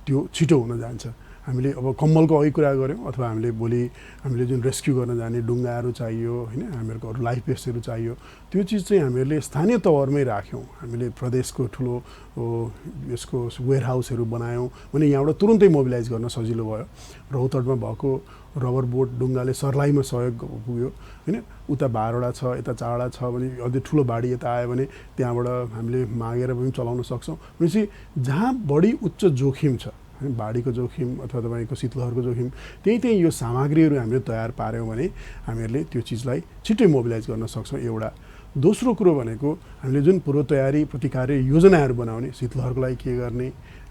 त्यो छिटो हुन जान्छ। हामीले अब कम्मलको अघि कुरा गऱ्यौँ अथवा हामीले जुन रेस्क्यु गर्न जाने डुङ्गाहरू चाहियो होइन, हामीहरूको अरू लाइफ भेस्टहरू चाहियो, त्यो चिज चाहिँ हामीहरूले स्थानीय तवरमै राख्यौँ। हामीले प्रदेशको ठुलो यसको वेयर हाउसहरू बनायौँ भने यहाँबाट तुरुन्तै मोबिलाइज गर्न सजिलो भयो। रौतडमा भएको रबर बोट डुङ्गाले सर्लाहीमा सहयोग पुग्यो होइन, उता बारवटा छ, यता 4वटा छ भने अझै ठुलो बाढी यता आयो भने त्यहाँबाट हामीले मागेर पनि चलाउन सक्छौँ। भनेपछि जहाँ बढी उच्च जोखिम छ, बाढीको जोखिम अथवा तपाईँको शीतलहरको जोखिम, त्यही यो सामग्रीहरू हामीले तयार पार्यौँ भने हामीहरूले त्यो चिजलाई छिट्टै मोबिलाइज गर्न सक्छौँ। एउटा दोस्रो कुरो भनेको हामीले जुन पूर्व तयारी प्रतिकार्य योजनाहरू बनाउने, शीतलहरको लागि के गर्ने,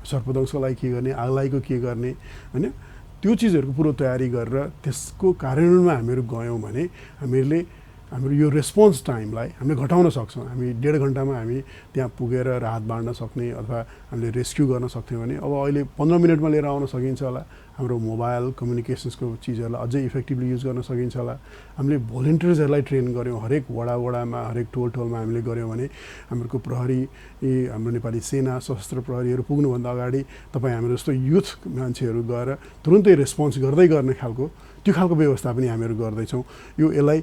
सर्पदंशको लागि के गर्ने, आगलागीको के गर्ने होइन, त्यो चिजहरूको पूर्व तयारी गरेर त्यसको कार्यान्वयनमा हामीहरू गयौँ भने हाम्रो यो रेस्पोन्स टाइमलाई हामीले घटाउन सक्छौँ। हामी 1.5 घन्टामा हामी त्यहाँ पुगेर राहत बाँड्न सक्ने अथवा हामीले रेस्क्यु गर्न सक्थ्यौँ भने अब अहिले 15 मिनटमा लिएर आउन सकिन्छ होला। हाम्रो मोबाइल कम्युनिकेसन्सको चिजहरूलाई अझै इफेक्टिभली युज गर्न सकिन्छ होला। हामीले भोलिन्टियर्सहरूलाई ट्रेन गऱ्यौँ, हरेक वडामा हरेक टोलमा हामीले गऱ्यौँ भने हाम्रो प्रहरी, हाम्रो नेपाली सेना, सशस्त्र प्रहरीहरू पुग्नुभन्दा अगाडि तपाईँ हाम्रो जस्तो युथ मान्छेहरू गएर तुरुन्तै रेस्पोन्स गर्दै गर्ने खालको त्यो खालको व्यवस्था पनि हामीहरू गर्दैछौँ। यसलाई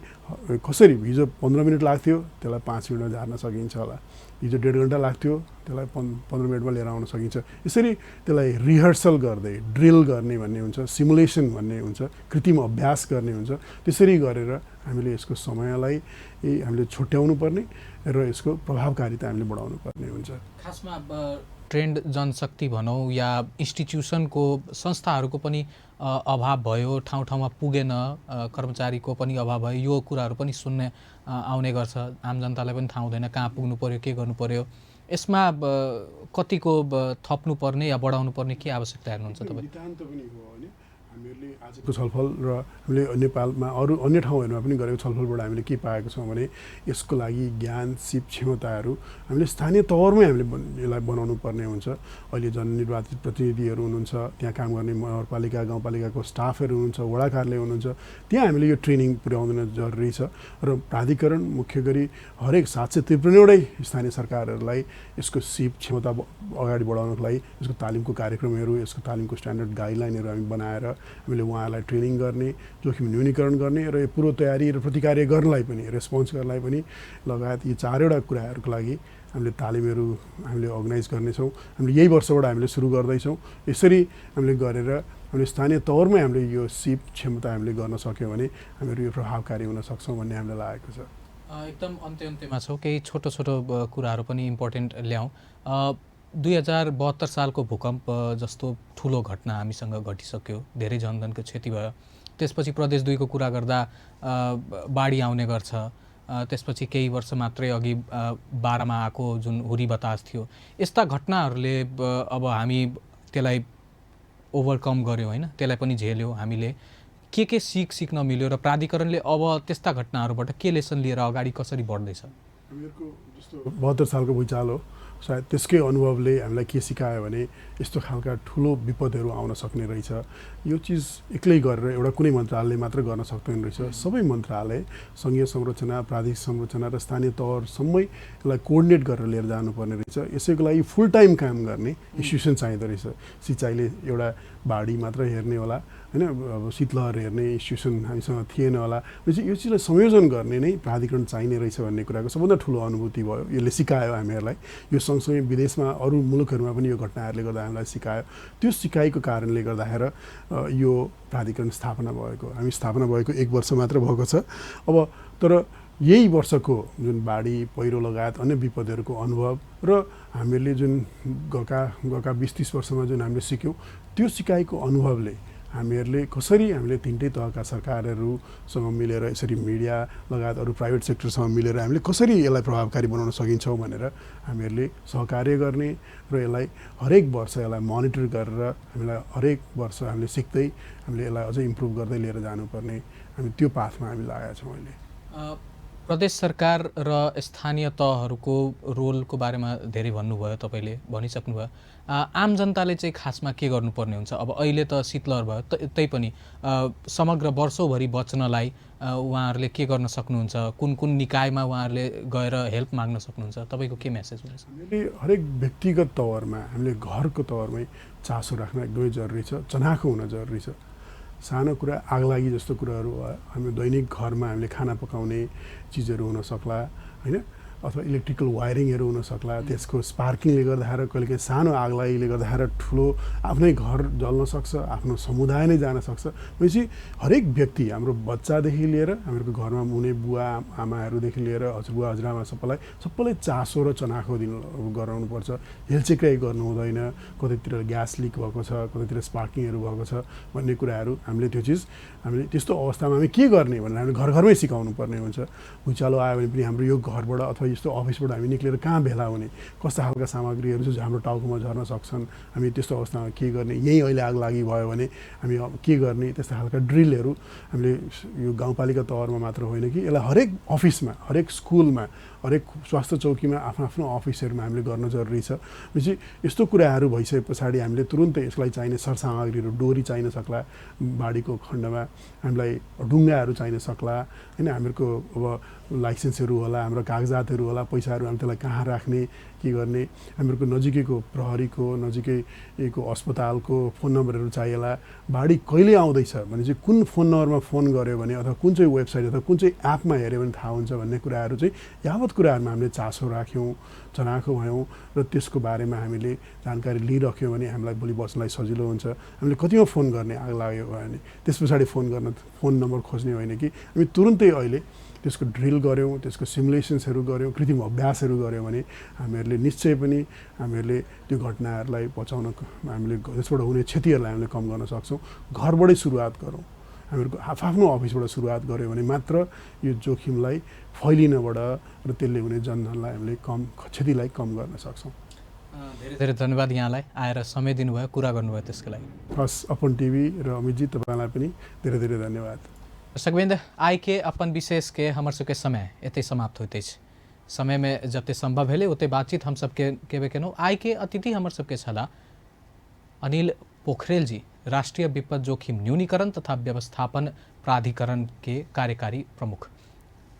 कसरी हिजो 15 मिनट लाग्थ्यो त्यसलाई 5 मिनटमा झार्न सकिन्छ होला, हिजो 1.5 घन्टा लाग्थ्यो त्यसलाई 15 मिनटमा लिएर आउन सकिन्छ। यसरी त्यसलाई रिहर्सल गर्दै ड्रिल गर्ने भन्ने हुन्छ, सिमुलेसन भन्ने हुन्छ, कृत्रिम अभ्यास गर्ने हुन्छ। त्यसरी गरेर हामीले यसको समयलाई हामीले छुट्याउनु पर्ने र यसको प्रभावकारिता हामीले बढाउनु पर्ने हुन्छ। खासमा ट्रेन्ड जनशक्ति भनौँ या इन्स्टिट्युसनको संस्थाहरूको पनि अभाव भयो, ठाउँ ठाउँमा पुगेन, कर्मचारीको पनि अभाव भयो, यो कुराहरू पनि सुन्ने आउने गर्छ। आम जनतालाई पनि थाहा हुँदैन कहाँ पुग्नु पर्यो, के गर्नु पर्यो। यसमा कतिको थप्नु पर्ने या बढाउनु पर्ने के आवश्यकता हेर्नुहुन्छ तपाईँ? नितान्त पनि हो होइन, हामीहरूले आजको छलफल र हामीले नेपालमा अरू अन्य ठाउँहरूमा पनि गरेको छलफलबाट हामीले के पाएको छौँ भने यसको लागि ज्ञान सिप क्षमताहरू हामीले स्थानीय तवरमै हामीले यसलाई बनाउनु पर्ने हुन्छ। अहिले जननिर्वाचित प्रतिनिधिहरू हुनुहुन्छ, त्यहाँ काम गर्ने नगरपालिका गाउँपालिकाको स्टाफहरू हुनुहुन्छ, वडा कार्यालय हुनुहुन्छ, त्यहाँ हामीले यो ट्रेनिङ पुर्याउनु जरुरी छ। र प्राधिकरण मुख्य गरी हरेक 753वटै स्थानीय सरकारहरूलाई यसको सिप क्षमता अगाडि बढाउनको लागि यसको तालिमको कार्यक्रमहरू, यसको तालिमको स्ट्यान्डर्ड गाइडलाइनहरू हामी बनाएर हामीले उहाँहरूलाई ट्रेनिङ गर्ने, जोखिम न्यूनीकरण गर्ने र यो पूर्व तयारी र प्रतिकार्य गर्नलाई पनि, रेस्पोन्स गर्नलाई पनि लगायत यी 4वटा कुराहरूको लागि हामीले तालिमहरू हामीले अर्गनाइज गर्नेछौँ। हामीले यही वर्षबाट हामीले सुरु गर्दैछौँ। यसरी हामीले गरेर हामीले स्थानीय तवरमै हामीले यो सिप क्षमता हामीले गर्न सक्यौँ भने हामीहरू यो प्रभावकारी हुन सक्छौँ भन्ने हामीलाई लागेको छ। एकदम अन्त्यमा छौँ, केही छोटो छोटो कुराहरू पनि इम्पोर्टेन्ट ल्याउँ। 2072 सालको भूकम्प जस्तो ठुलो घटना हामीसँग घटिसक्यो, धेरै जनधनको क्षति भयो। त्यसपछि प्रदेश 2 को कुरा गर्दा बाढी आउने गर्छ। त्यसपछि केही वर्ष मात्रै अघि 12 मा आएको जुन हुरी बतास थियो। यस्ता घटनाहरूले अब हामी त्यसलाई ओभरकम गऱ्यौँ होइन, त्यसलाई पनि झेल्यौँ हामीले। के सिक्न मिल्यो र प्राधिकरणले अब त्यस्ता घटनाहरूबाट के लेसन लिएर अगाडि कसरी बढ्दैछ? हामीहरूको जस्तो 72 सालको भुइँचालो सायद त्यसकै अनुभवले हामीलाई के सिकायो भने यस्तो खालका ठुलो विपदहरू आउन सक्ने रहेछ। यो चिज एक्लै गरेर एउटा कुनै मन्त्रालयले मात्र गर्न सक्दैन रहेछ। सबै मन्त्रालय, सङ्घीय संरचना, प्रादेशिक संरचना र स्थानीय तहसम्मै यसलाई कोअर्डिनेट गरेर लिएर जानुपर्ने रहेछ। यसैको लागि फुल टाइम काम गर्ने इन्स्टिट्युसन चाहिँदो रहेछ। सिँचाइले एउटा बाढी मात्र हेर्ने होला होइन, अब शीतलहर हेर्ने इन्स्टिट्युसन हामीसँग थिएन होला। यो चिजलाई संयोजन गर्ने नै प्राधिकरण चाहिने रहेछ भन्ने कुराको सबभन्दा ठुलो अनुभूति भयो। यसले सिकायो हामीहरूलाई। यो सँगसँगै विदेशमा अरू मुलुकहरूमा पनि यो घटनाहरूले गर्दा हामीलाई सिकायो। त्यो सिकाइको कारणले गर्दाखेरि यो प्राधिकरण स्थापना भएको, हामी स्थापना भएको 1 वर्ष मात्र भएको छ। अब तर यही वर्षको जुन बाढी, पहिरो लगायत अन्य विपदहरूको अनुभव र हामीहरूले जुन गएका 20-30 वर्षमा जुन हामीले सिक्यौँ, त्यो सिकाइको अनुभवले हामीले कसरी हामीले तिनटै तहका सरकारहरूसँग मिलेर, यसरी मिडिया लगायत अरू प्राइभेट सेक्टरसँग मिलेर हामीले कसरी यसलाई प्रभावकारी बनाउन सकिन्छौँ भनेर हामीहरूले सहकार्य गर्ने र यसलाई हरेक वर्ष यसलाई मोनिटर गरेर हामीलाई हरेक वर्ष हामीले सिक्दै हामीले यसलाई अझै इम्प्रुभ गर्दै लिएर जानुपर्ने, हामी त्यो पाथमा हामी लागेका छौँ अहिले। प्रदेश सरकार र स्थानीय तहहरूको रोलको बारेमा धेरै भन्नुभयो, तपाईँले भनिसक्नुभयो। आम जनताले चाहिँ खासमा के गर्नुपर्ने हुन्छ? अब अहिले त शीतलहर भयो, त्यही पनि समग्र वर्षौभरि बच्नलाई उहाँहरूले के गर्न सक्नुहुन्छ? कुन कुन निकायमा उहाँहरूले गएर हेल्प माग्न सक्नुहुन्छ? तपाईँको के मेसेज हुनेछ? हामीले हरेक व्यक्तिगत तवरमा, हामीले घरको तवरमै चासो राख्न एकदमै जरुरी छ, चनाखो हुन जरुरी छ। सानो कुरा आगलागी जस्तो कुराहरू हामी दैनिक घरमा हामीले खाना पकाउने चिजहरू हुन सक्ला होइन, अथवा इलेक्ट्रिकल वायरिङहरू हुन सक्ला। त्यसको स्पार्किङले गर्दाखेरि कहिलेकाहीँ सानो आगलागीले गर्दाखेरि ठुलो आफ्नै घर जल्न सक्छ, आफ्नो समुदाय नै जान सक्छ। भनेपछि हरेक व्यक्ति, हाम्रो बच्चादेखि लिएर हाम्रो घरमा हुने बुवा आमाहरूदेखि लिएर हजुरबुवा हजुरआमा सबैलाई चासो र चनाखो गराउनुपर्छ। हेलचेक्राइ गर्नु हुँदैन। कतैतिर ग्यास लिक भएको छ, कतैतिर स्पार्किङहरू भएको छ भन्ने कुराहरू हामीले त्यो चिज हामीले त्यस्तो अवस्थामा हामी के गर्ने भनेर हामीले घरमै सिकाउनु पर्ने हुन्छ। भुइँचालो आयो भने पनि हाम्रो यो घरबाट अथवा यस्तो अफिसबाट हामी निक्लेर कहाँ भेला हुने, कस्ता खालका सामग्रीहरू छ जो हाम्रो टाउकोमा झर्न सक्छन्, हामी त्यस्तो अवस्थामा के गर्ने, यहीँ अहिले आग लागि भयो भने हामी के गर्ने, त्यस्ता खालका ड्रिलहरू हामीले यो गाउँपालिका तहरमा मात्र होइन कि यसलाई हरेक अफिसमा, हरेक स्कुलमा, हरेक स्वास्थ्य चौकीमा आफ्नो आफ्नो अफिसहरूमा हामीले गर्न जरुरी छ। भनेपछि यस्तो कुराहरू भइसके पछाडि हामीले तुरुन्तै यसलाई चाहिने सरसामग्रीहरू, डोरी चाहिन सक्ला, बाढीको खण्डमा हामीलाई ढुङ्गाहरू चाहिन सक्ला होइन, हामीहरूको अब लाइसेन्सहरू होला, हाम्रो कागजातहरू होला, पैसाहरू हामी त्यसलाई कहाँ राख्ने, के गर्ने, हामीहरूको नजिकैको प्रहरीको, नजिकैको अस्पतालको फोन नम्बरहरू चाहिएला। बाढी कहिले आउँदैछ भने चाहिँ कुन फोन नम्बरमा फोन गर्यो भने अथवा कुन चाहिँ वेबसाइट अथवा कुन चाहिँ एपमा हेऱ्यो भने थाहा हुन्छ भन्ने कुराहरू चाहिँ यावत कुराहरूमा हामीले चासो राख्यौँ, चनाखो भयौँ र त्यसको बारेमा हामीले जानकारी लिइराख्यौँ भने हामीलाई भोलि बच्नलाई सजिलो हुन्छ। हामीले कतिमा फोन गर्ने आग लाग्यो भने त्यस पछाडि फोन नम्बर खोज्ने होइन कि हामी तुरुन्तै अहिले त्यसको ड्रिल गऱ्यौँ, त्यसको सिमुलेसन्सहरू गऱ्यौँ, कृत्रिम अभ्यासहरू गऱ्यौँ भने हामीहरूले निश्चय पनि हामीहरूले त्यो घटनाहरूलाई बचाउन, हामीले त्यसबाट हुने क्षतिहरूलाई हामीले कम गर्न सक्छौँ। घरबाटै सुरुवात गरौँ, हामीहरूको आफ्नो अफिसबाट सुरुवात गऱ्यौँ भने मात्र यो जोखिमलाई फैलिनबाट र त्यसले हुने जनधनलाई हामीले क्षतिलाई कम गर्न सक्छौँ। धेरै धेरै धन्यवाद यहाँलाई आएर समय दिनुभयो, कुरा गर्नुभयो त्यसको लागि। हस्, अपन टिभी र अमितजी तपाईँलाई पनि धेरै धेरै धन्यवाद। दर्शकवृन्द, आइ के अपन विशेष के हमर सबके समय एते समाप्त होते छै। समय में जते संभव भेले ओते बातचीत हम सबके केबे केनौ। आइ के अतिथि हमर सबके छला अनिल पोखरेल जी, राष्ट्रीय विपद जोखिम न्यूनीकरण तथा व्यवस्थापन प्राधिकरण के कार्यकारी प्रमुख।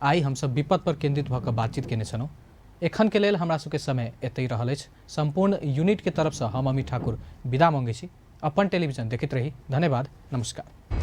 आइ हम सब विपद पर केंद्रित भऽ बातचीत केने छलौं। एखन के लेल हमरा सबके समय एतै रहल अछि। संपूर्ण यूनिट के तरफ से हम अमित ठाकुर विदा मांगे छी। अपन टेलीविजन देखैत रही। धन्यवाद, नमस्कार।